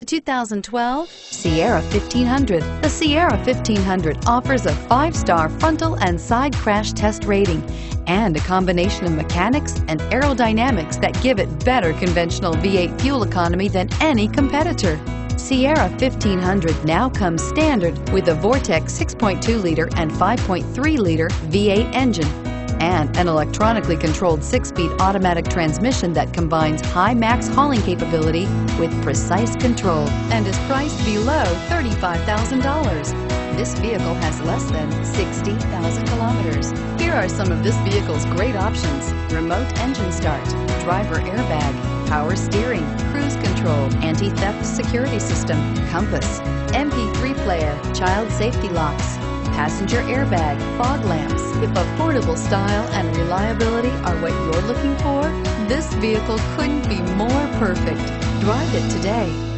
2012 Sierra 1500. The Sierra 1500 offers a 5-star frontal and side crash test rating and a combination of mechanics and aerodynamics that give it better conventional V8 fuel economy than any competitor. Sierra 1500 now comes standard with a Vortec 6.2-liter and 5.3-liter V8 engine and an electronically controlled 6-speed automatic transmission that combines high max hauling capability with precise control and is priced below $35,000. This vehicle has less than 60,000 kilometers. Here are some of this vehicle's great options: remote engine start, driver airbag, power steering, cruise control, anti-theft security system, compass, MP3 player, child safety locks, passenger airbag, fog lamps. If affordable style and reliability are what you're looking for, this vehicle couldn't be more perfect. Drive it today.